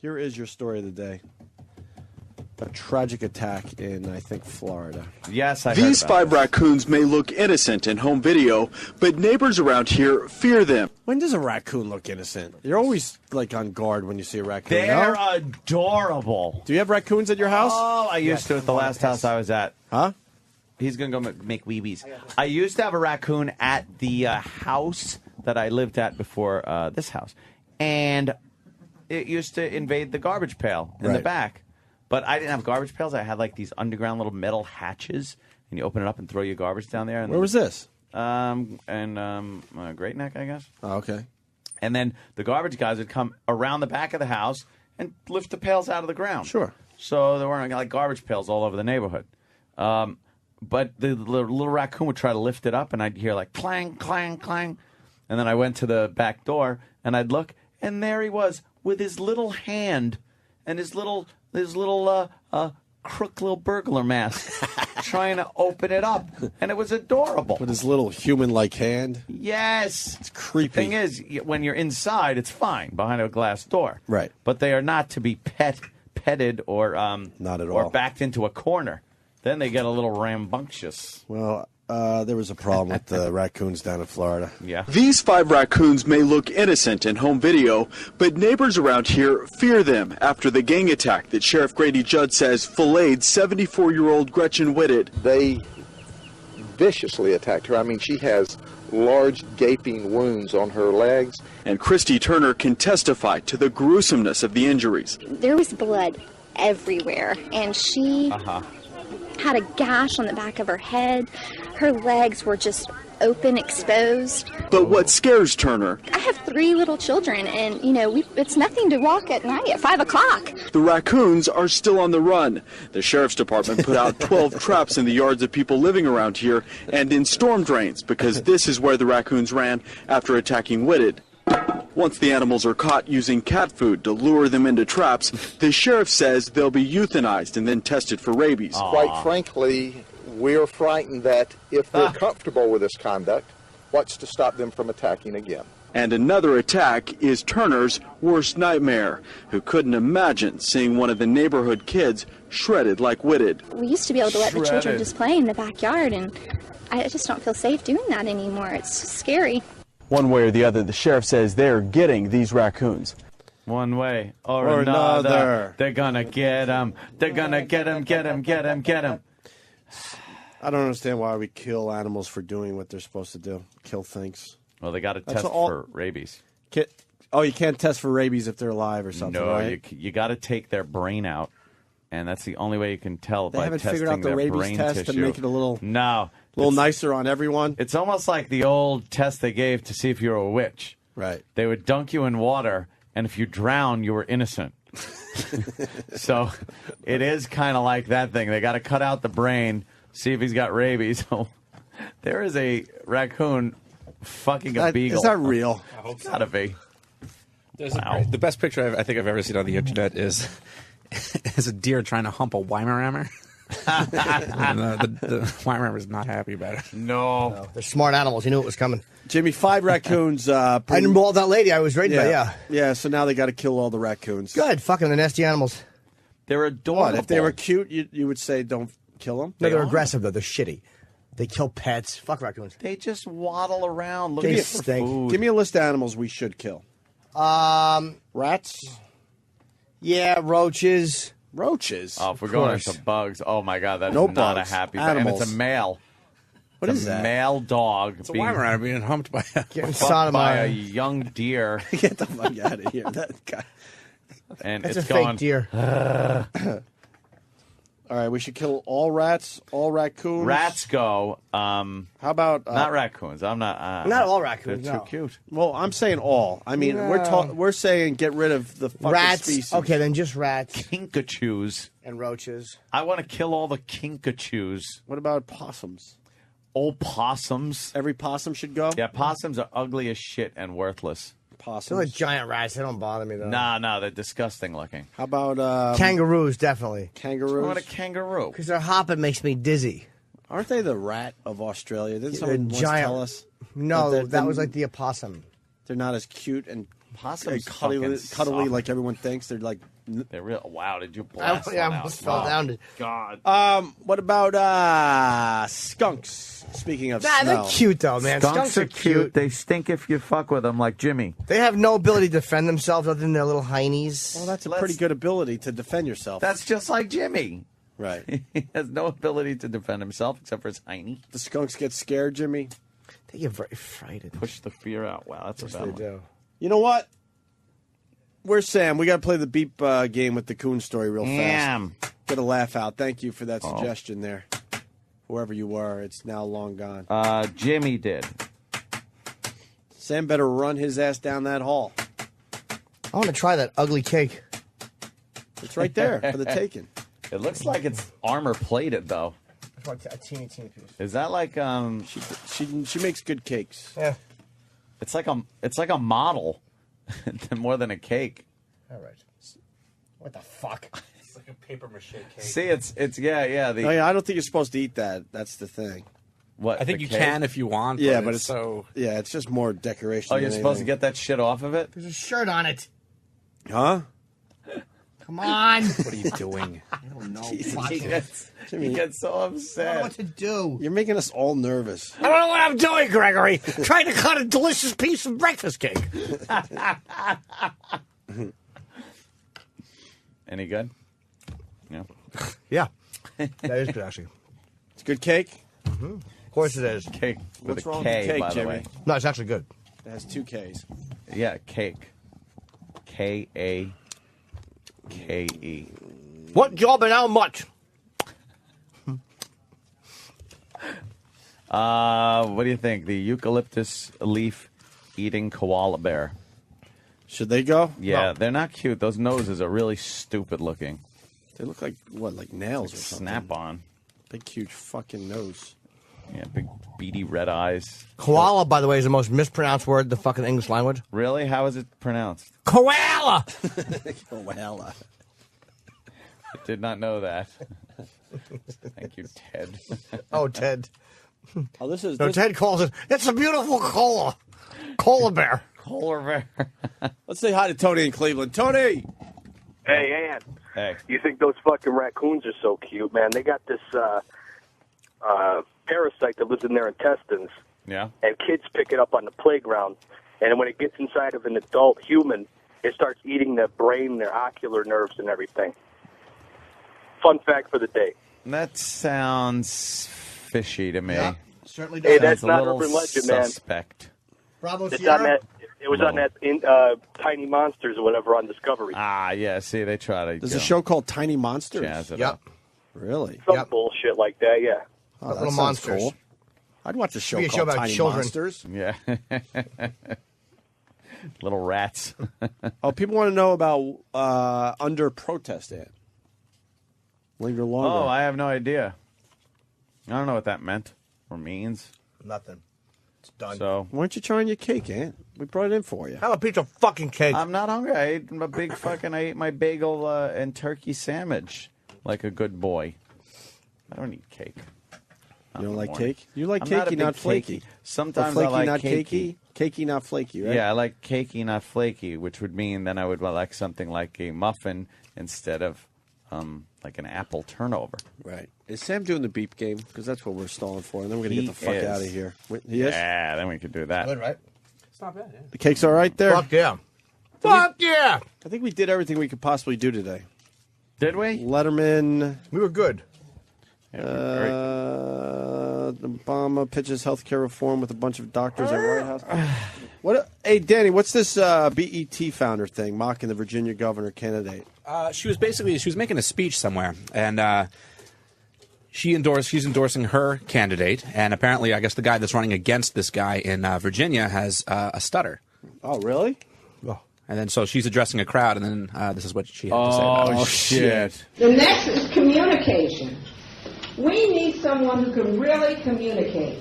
Here is your story of the day. A tragic attack in, I think, Florida. Yes, I heard These about 5 this. raccoons may look innocent in home video, but neighbors around here fear them. When does a raccoon look innocent? You're always, like, on guard when you see a raccoon. They're no? adorable. Do you have raccoons at your house? Oh, I used to at the last house I was at. Huh? He's going to go make wee-wees. I used to have a raccoon at the house that I lived at before this house. And it used to invade the garbage pail in the back. But I didn't have garbage pails. I had like these underground little metal hatches, and you open it up and throw your garbage down there. And Where was this? Great Neck, I guess. Oh, okay. And then the garbage guys would come around the back of the house and lift the pails out of the ground. Sure. So there weren't like garbage pails all over the neighborhood. But the little raccoon would try to lift it up, and I'd hear like clang, clang, clang. And then I went to the back door, and I'd look, and there he was with his little hand and his little crook little burglar mask trying to open it up. And it was adorable. With his little human-like hand. Yes. It's creepy. The thing is, when you're inside, it's fine behind a glass door. Right. But they are not to be petted or not at or all. backed into a corner. Then they get a little rambunctious. Well, there was a problem with the raccoons down in Florida. Yeah. These 5 raccoons may look innocent in home video, but neighbors around here fear them after the gang attack that Sheriff Grady Judd says filleted 74-year-old Gretchen Whitted. They viciously attacked her. I mean, she has large gaping wounds on her legs. And Christy Turner can testify to the gruesomeness of the injuries. There was blood everywhere, and she had a gash on the back of her head. Her legs were just open, exposed. But what scares Turner? I have 3 little children, and, you know, it's nothing to walk at night at 5 o'clock. The raccoons are still on the run. The Sheriff's Department put out 12 traps in the yards of people living around here and in storm drains because this is where the raccoons ran after attacking Whitted. Once the animals are caught using cat food to lure them into traps, the sheriff says they'll be euthanized and then tested for rabies. Quite frankly, we're frightened that if they're comfortable with this conduct, what's to stop them from attacking again? And another attack is Turner's worst nightmare, who couldn't imagine seeing one of the neighborhood kids shredded like Whitted. We used to be able to let the children just play in the backyard, and I just don't feel safe doing that anymore. It's scary. One way or the other, the sheriff says they're getting these raccoons. One way or another. They're going to get them. They're going to get them, get them, get them, get them. I don't understand why we kill animals for doing what they're supposed to do. Kill things. Well, they got to test for rabies. You can't test for rabies if they're alive or something, No, right? you got to take their brain out, and that's the only way you can tell They by haven't testing figured out the their rabies brain test tissue. to make it a little little nicer on everyone. It's almost like the old test they gave to see if you were a witch. Right. They would dunk you in water, and if you drown, you were innocent. So it is kind of like that thing. They got to cut out the brain, see if he's got rabies. There is a raccoon fucking a beagle. Is that real? I hope so. Gotta be. The best picture I think I've ever seen on the internet is a deer trying to hump a Weimaraner. And, the Weimaraner is not happy about it. No. They're smart animals. You knew it was coming. Jimmy, 5 raccoons. I didn't ball that lady I was raised by, yeah. Yeah, so now they got to kill all the raccoons. Good. Fucking the nasty animals. They're adorable. What? If they were cute, you would say don't kill them? No, they're aggressive, though. They're shitty. They kill pets. Fuck raccoons. They just waddle around looking They for stink. food. Give me a list of animals we should kill. Rats? Yeah, roaches. Roaches? Oh, if we're going into bugs, oh my God, that's No not bugs. a happy Animals. And it's a male. What It's is a that? male dog It's a being Weimaraner being humped by a Getting fucked by a sodomized. young deer, Get the fuck out of here. That guy. and That's it's a going. fake deer. All right, we should kill all rats, all raccoons. Rats go. How about Not raccoons. I'm not. Not all raccoons, They're no. too cute. Well, I'm saying all. I mean, No. we're saying get rid of the fucking Rats. species. Okay, then just rats Kinkajous. and roaches. I want to kill all the kinkajous. What about possums? Old possums. Every possum should go? Yeah, possums are ugly as shit and worthless. They're like Possums. giant rats. They don't bother me, though. Nah, they're disgusting looking. How about Kangaroos, definitely. kangaroos? What a kangaroo. Because their hopping makes me dizzy. Aren't they the rat of Australia? Didn't They're someone once giant. tell us? No, But that was like the opossum. They're not as cute and Possums cuddly like everyone thinks. They're like. They're real. Wow, did you blast I almost fell down. God. What about skunks? Speaking of Nah, smell. they're cute though, man. Skunks are cute. They stink if you fuck with them, like Jimmy. They have no ability to defend themselves other than their little heinies. Well, that's a pretty good ability to defend yourself. That's just like Jimmy. Right. He has no ability to defend himself except for his hiney. The skunks get scared, Jimmy. They get very frightened. Push the fear out. Wow, that's a bad one. do. You know what? Where's Sam? We got to play the beep game with the Coon story real fast. Get a laugh out. Thank you for that suggestion there. Whoever you were, it's now long gone. Jimmy did. Sam better run his ass down that hall. I want to try that ugly cake. It's right there for the taking. It looks like it's armor plated, though. A teeny piece. Is that like She makes good cakes. Yeah. It's like a model, more than a cake. All right. What the fuck? It's like a paper mache cake. See, it's yeah. Oh, yeah, I don't think you're supposed to eat that. That's the thing. What? I think the you cake? can if you want. Yeah, but but it's so. Yeah, it's just more decoration. Oh, than you're supposed to anything. get that shit off of it? There's a shirt on it. Huh? Come on. What are you doing? I don't know. He gets so I don't know upset. what to do. You're making us all nervous. I don't know what I'm doing, Gregory. Trying to cut a delicious piece of breakfast cake. Any good? No. Yeah. That is good, actually. It's good cake. Of course it is. Cake with What's a wrong K, with the cake, by the Jimmy? way. No, it's actually good. It has 2 Ks. Yeah, cake. K-A-K-E. What job and how much? What do you think? The eucalyptus leaf eating koala bear. Should they go? Yeah, No. they're not cute. Those noses are really stupid looking. They look like, what, like nails or something? Snap on. Big, huge fucking nose. Yeah, big beady red eyes. Koala, by the way, is the most mispronounced word in the fucking English language. Really? How is it pronounced? Koala! Koala. I did not know that. Thank you, Ted. Oh, Ted. Oh, this is. No, This, Ted calls it, it's a beautiful cola. Cola bear. Polar bear. let's say hi to Tony in Cleveland. Tony! Hey, Ann. Hey. You think those fucking raccoons are so cute, man? They got this parasite that lives in their intestines, Yeah? and kids pick it up on the playground. And when it gets inside of an adult human, it starts eating their brain, their ocular nerves, and everything. Fun fact for the day. That sounds fishy to me. Yeah, certainly Hey, does. that's Sounds a not little urban legend, man. suspect. Bravo, It's on Sierra. that. It was on that Tiny Monsters or whatever on Discovery. Ah, yeah. See, they try to. There's a show called Tiny Monsters. Jazz it Yep. up. Really? Some Yep. bullshit like that, yeah. Oh, that Little sounds monsters. cool. I'd watch a show Be a called show about Tiny children. Monsters. Yeah. Little rats. Oh, people want to know about under protest, Ed. Linger longer. Oh, I have no idea. I don't know what that meant or means. Nothing. It's done. So Why don't you try on your cake, Ant? We brought it in for you. Have a piece of fucking cake. I'm not hungry. I ate I ate my bagel and turkey sandwich like a good boy. I don't eat cake. You don't like cake? You like I'm not a cakey, big not flaky. cakey. Sometimes Or flaky, I like not cakey. Cakey, not flaky, right? Yeah, I like cakey, not flaky, which would mean then I would like something like a muffin instead of like an apple turnover. Right. Is Sam doing the beep game? Because that's what we're stalling for, and then we're going to He get the fuck is. out of here. He is? Yeah, then we could do that. Good, right? It's not bad. Yeah. The cake's all right there? Fuck yeah. Fuck yeah. I think we did everything we could possibly do today. Did we? Letterman, We were good. Obama pitches healthcare reform with a bunch of doctors at White House. What? Hey, Danny, what's this BET founder thing mocking the Virginia governor candidate? She was making a speech somewhere, and she's endorsing her candidate, and apparently, I guess the guy that's running against this guy in Virginia has a stutter. Oh, really? And then so she's addressing a crowd, and then this is what she had to say about it. Oh, shit. The next is communication. We need someone who can really communicate.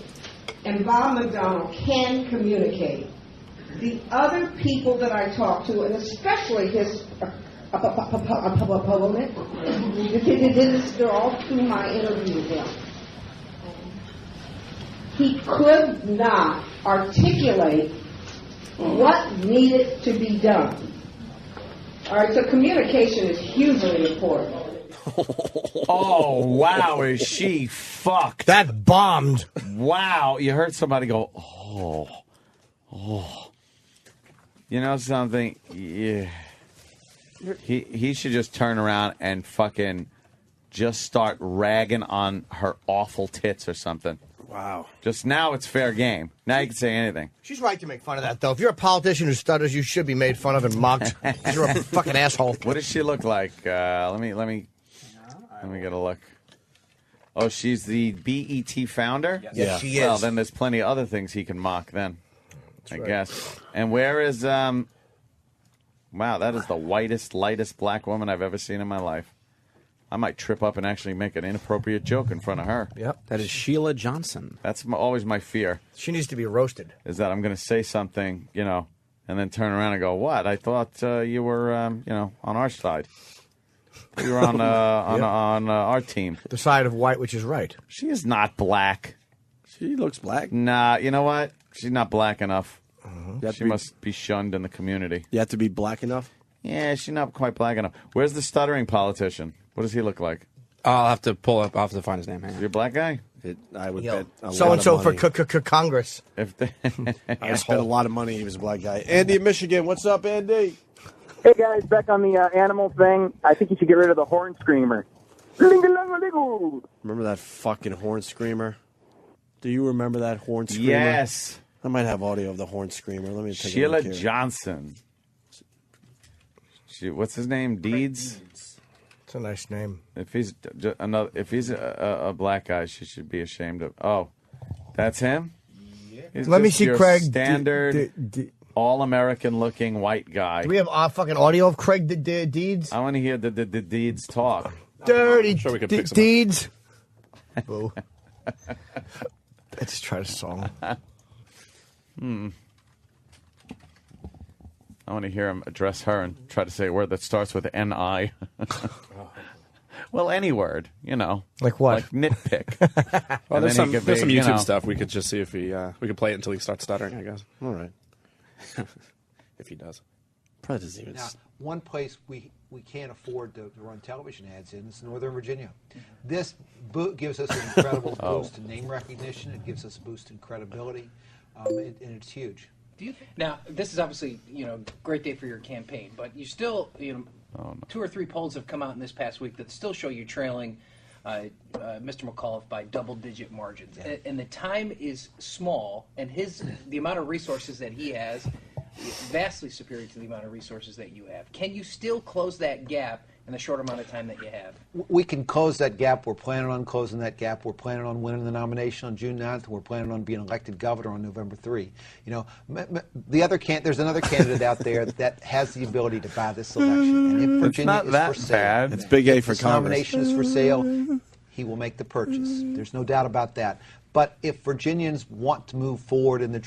And Bob McDonnell can communicate. The other people that I talk to, and especially his opponent, they're all through my interview with him. He could not articulate what needed to be done. All right, so communication is hugely important. Oh, wow, is she fucked. That bombed. Wow, you heard somebody go, oh. You know something? Yeah. He should just turn around and fucking just start ragging on her awful tits or something. Wow. Just now it's fair game. Now you can say anything. She's right to make fun of that, though. If you're a politician who stutters, you should be made fun of and mocked. You're a fucking asshole. What does she look like? Let me get a look. Oh, she's the BET founder? Yes, she is. Well, then there's plenty of other things he can mock then. I guess. And where is wow, that is the whitest, lightest black woman I've ever seen in my life. I might trip up and actually make an inappropriate joke in front of her. Yep, that is Sheila Johnson. That's always my fear. She needs to be roasted. Is that I'm going to say something, and then turn around and go, "What? I thought you were, on our side. You were on our team. The side of white, which is right. She is not black. She looks black. Nah, you know what? She's not black enough. She must be shunned in the community. You have to be black enough? Yeah, she's not quite black enough. Where's the stuttering politician? What does he look like? I'll have to pull up. I'll have to find his name. Is he a black guy? I would bet so-and-so for Congress. I spent a lot of money. He was a black guy. Andy in Michigan. What's up, Andy? Hey, guys. Back on the animal thing. I think you should get rid of the horn screamer. Remember that fucking horn screamer? Do you remember that horn screamer? Yes. I might have audio of the horn screamer. Let me take Sheila a look here. Johnson. What's his name? Deeds? It's a nice name. If he's a black guy, she should be ashamed of. Oh, that's him? Yeah. Let me see, Craig. Standard, all-American looking white guy. Do we have fucking audio of Craig Deeds? I want to hear the Deeds talk. Dirty I'm sure we could pick some Deeds. Boo. Let's try a song. I want to hear him address her and try to say a word that starts with N-I. Well, any word, Like what? Like nitpick. Well, there's some YouTube stuff. We could just see if we could play it until he starts stuttering, I guess. All right. If he does. Probably doesn't even. Now, one place we can't afford to run television ads in is Northern Virginia. This gives us an incredible boost in name recognition. It gives us a boost in credibility, and it's huge. Now, this is obviously, great day for your campaign, but you still, 2 or 3 polls have come out in this past week that still show you trailing Mr. McAuliffe by double-digit margins. Yeah. And the time is small, and the amount of resources that he has is vastly superior to the amount of resources that you have. Can you still close that gap in the short amount of time that you have? We can close that gap. We're planning on closing that gap. We're planning on winning the nomination on June 9th. We're planning on being elected governor on November 3. There's another candidate out there that has the ability to buy this election. And if Virginia is for sale, bad. It's big A for this Congress. Nomination is for sale, he will make the purchase. There's no doubt about that. But if Virginians want to move forward in the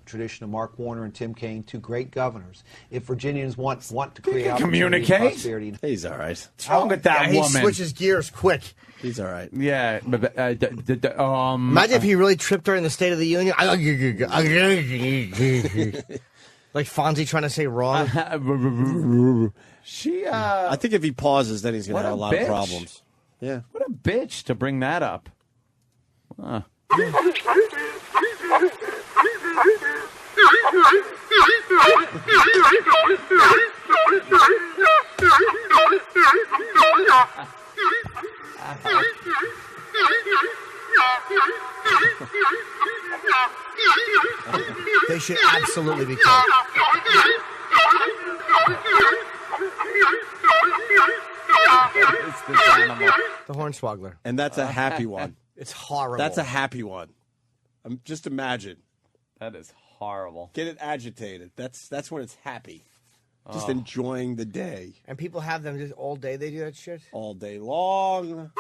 tradition of Mark Warner and Tim Kaine, 2 great governors, if Virginians want to create opportunity and prosperity, he's all right. What's wrong with that woman? He switches gears quick. He's all right. Yeah. Imagine if he really tripped during the State of the Union. Like Fonzie trying to say wrong. I think if he pauses, then he's going to have a lot of problems. Yeah. What a bitch to bring that up. Huh. They should absolutely be killed. The hornswoggler. And that's a happy one. It's horrible. That's a happy one. Just imagine. That is horrible. Get it agitated. That's when it's happy. Just enjoying the day. And people have them just all day. They do that shit? All day long.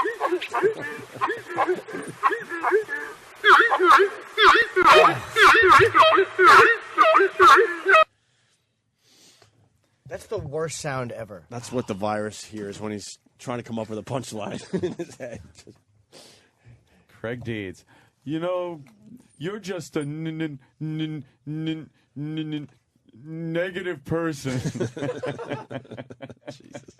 That's the worst sound ever. That's what the virus hears when he's trying to come up with a punchline in his head. Craig Deeds. You're just a negative person. Jesus.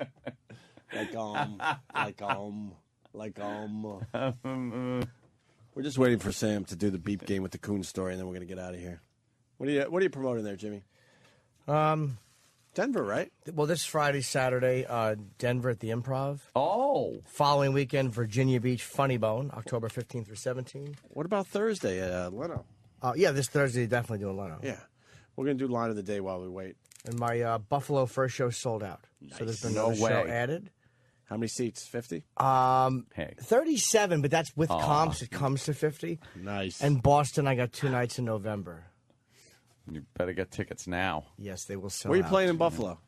We're just waiting for Sam to do the beep game with the Coon story, and then we're going to get out of here. What are you promoting there, Jimmy? Denver, right? Well, this Friday, Saturday, Denver at the Improv. Oh. Following weekend, Virginia Beach, Funny Bone, October 15th through 17th. What about Thursday at Leno? Yeah, this Thursday, definitely doing Leno. Yeah. We're going to do line of the day while we wait. And my Buffalo first show sold out. Nice. So there's been no show added. How many seats? 50? 37, but that's with comps. It comes to 50. Nice. And Boston, I got 2 nights in November. You better get tickets now. Yes, they will sell Where are you out. playing in Buffalo?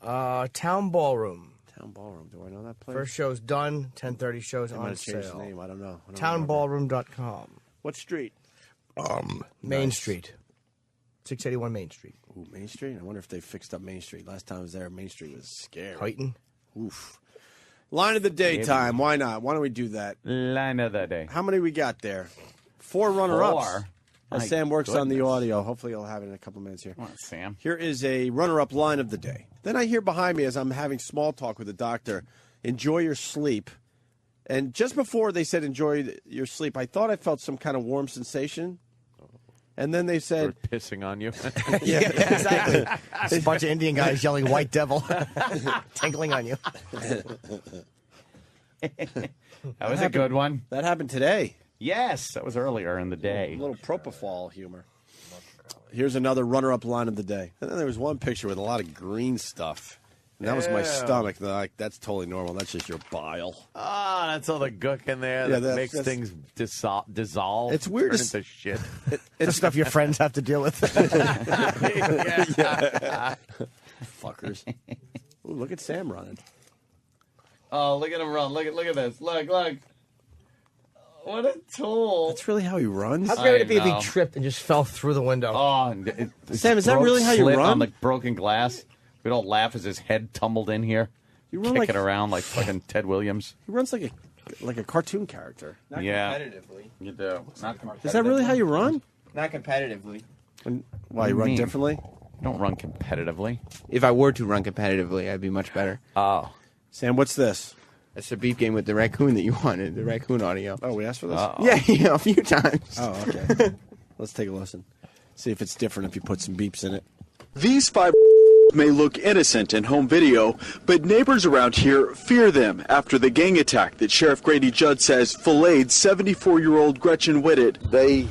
Town Ballroom. Town Ballroom. Do I know that place? First show's done. 10:30 shows I'm on going to change sale. the name. I don't know. Townballroom.com. What street? Main Nice. Street. 681 Main Street. Ooh, Main Street? I wonder if they fixed up Main Street. Last time I was there, Main Street was scary. Huyton. Oof. Line of the day time. Why not? Why don't we do that? Line of the day. How many we got there? 4 runner-ups. 4? As Sam works on the audio. Hopefully he'll have it in a couple minutes here. Come on, Sam. Here is a runner-up line of the day. Then I hear behind me as I'm having small talk with the doctor, enjoy your sleep. And just before they said enjoy your sleep, I thought I felt some kind of warm sensation. And then they said... They're pissing on you. Yeah, exactly. It's a bunch of Indian guys yelling white devil, tinkling on you. That was a good one. That happened today. Yes, that was earlier in the day. A little propofol humor. Here's another runner-up line of the day. And then there was one picture with a lot of green stuff. And that was my stomach. Like, that's totally normal. That's just your bile. Ah, that's all the gook in there Yeah, that makes things dissolve. It's weird turn to into shit. It's stuff your friends have to deal with. Fuckers. Ooh, look at Sam running. Oh, look at him run. Look at this. Look. What a tool. That's really how he runs? How great would it be if he tripped and just fell through the window? Oh, Sam, is that really how you slit run? on the broken glass. We don't laugh as his head tumbled in here. You run kicking like- around like fucking Ted Williams. He runs like a cartoon character. Not Yeah. competitively. You do. Not competitively. Is that really how you run? Not competitively. Why, you run differently? Don't run competitively. If I were to run competitively, I'd be much better. Oh. Sam, what's this? That's the beep game with the raccoon that you wanted, the raccoon audio. Oh, we asked for this? Yeah, a few times. Oh, okay. Let's take a listen. See if it's different if you put some beeps in it. These 5 may look innocent in home video, but neighbors around here fear them after the gang attack that Sheriff Grady Judd says filleted 74-year-old Gretchen Whitted. They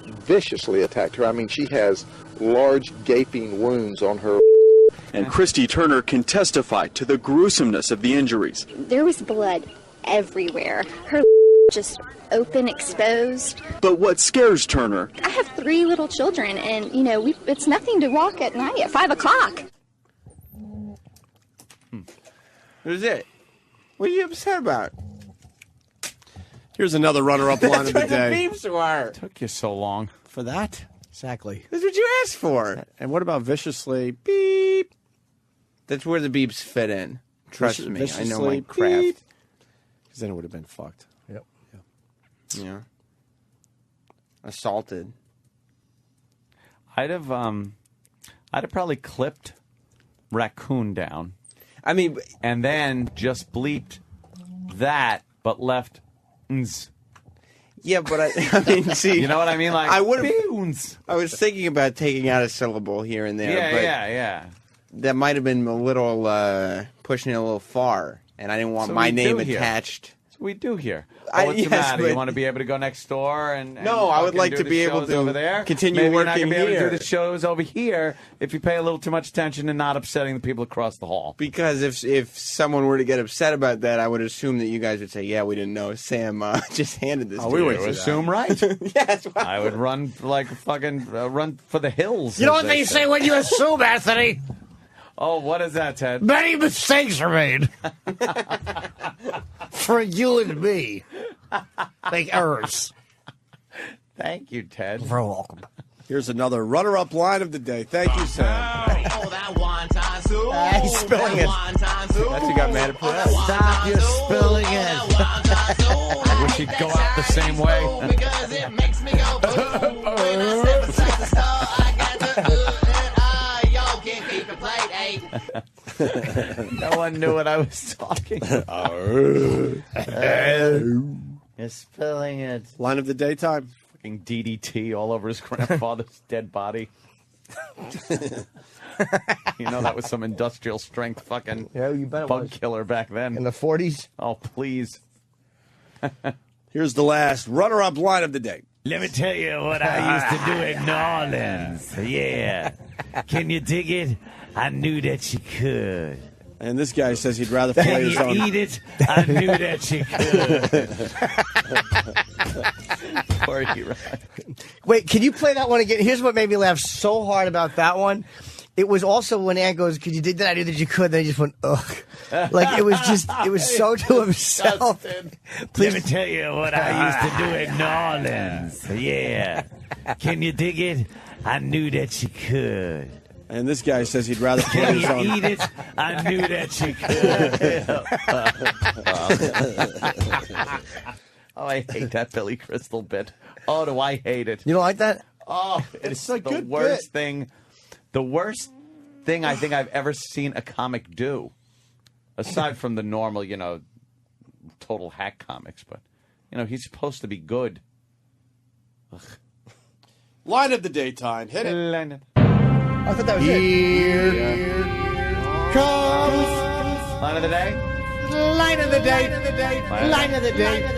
viciously attacked her. I mean, she has large gaping wounds on her. And Christy Turner can testify to the gruesomeness of the injuries. There was blood everywhere. Her just open, exposed. But what scares Turner I have 3 little children, and, it's nothing to walk at night at 5 o'clock. Who's it? What are you upset about? Here's another runner-up line of the That's what day. the beeps were. Took you so long. For that? Exactly. That's what you asked for. And what about viciously? Beep. That's where the beeps fit in. Trust me, I know my Viciously craft. Because then it would have been fucked. Yep. Yeah. Assaulted. I'd have probably clipped Raccoon down. I mean, and then just bleeped that, but left ns. Yeah, but I mean, see, you know what I mean? Like I would have. Beans. I was thinking about taking out a syllable here and there. Yeah, but yeah. That might have been a little pushing it a little far, and I didn't want So my we name do here. attached. That's what we do here. I- What's yes, the matter? You but- want to be able to go next door and No, I would fucking like do to the be able shows to over there. continue Maybe you're not working gonna be able to here. do the shows over here if you pay a little too much attention and not upsetting the people across the hall. Because if someone were to get upset about that, I would assume that you guys would say, "Yeah, we didn't know. Sam just handed this." Oh, to we you." would assume right. Yes, well, I would run like fucking run for the hills. You know as what they say when you assume, Anthony? Oh, what is that, Ted? Many mistakes are made. For you and me. Make errors. Thank you, Ted. You're very welcome. Here's another runner-up line of the day. Thank you, Sam. He's spilling it. That's who got mad at Perez. Stop, you're spilling it. I wish he'd go out the same way. Because it makes me go boom. When I step inside the store, I got to No one knew what I was talking about. You're spilling it. Line of the daytime. Fucking DDT all over his grandfather's dead body. You know, that was some industrial strength fucking bug killer back then. In the 40s? Oh, please. Here's the last runner-up line of the day. Let me tell you what I used to do in New Orleans. Yeah. Can you dig it? I knew that you could. And this guy says he'd rather play his own. Can you eat it? I knew that you could. Poor hero. Wait, can you play that one again? Here's what made me laugh so hard about that one. It was also when Ann goes, could you dig that? I knew that you could. Then he just went, ugh. Like, it was so to himself. Let me tell you what I used to do in New Orleans. Yeah. Can you dig it? I knew that you could. And this guy says he'd rather play Can his you own. eat it? I knew that you could. Oh, I hate that Billy Crystal bit. Oh, do I hate it. You don't like that? Oh, it's a the good worst bit. thing. The worst thing I think I've ever seen a comic do. Aside from the normal, total hack comics. But, he's supposed to be good. Ugh. Line of the daytime. Hit it. I thought that was Here comes Line of the day? Line of the day. Line of the day.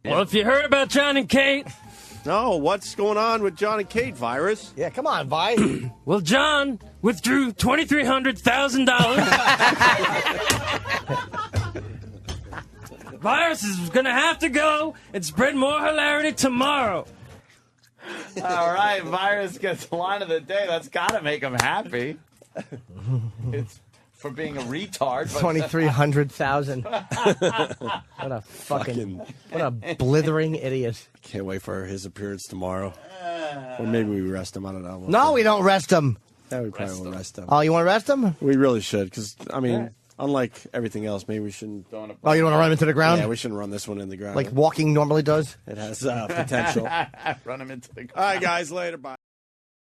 Well, if you heard about John and Kate. No, what's going on with John and Kate, Virus? Yeah, come on, Vi. Well, John withdrew $2,300,000. Virus is going to have to go and spread more hilarity tomorrow. All right, Virus gets line of the day. That's got to make him happy. It's for being a retard. But 2,300,000. What a what a blithering idiot. Can't wait for his appearance tomorrow. Or maybe we rest him. I don't know. No, we don't rest him. Yeah, we probably won't rest him. Oh, you want to rest him? We really should, because, unlike everything else, maybe we shouldn't. Oh, you don't want to run him into the ground? Yeah, we shouldn't run this one in the ground. Like walking normally does? It has potential. Run him into the ground. All right, guys, later. Bye.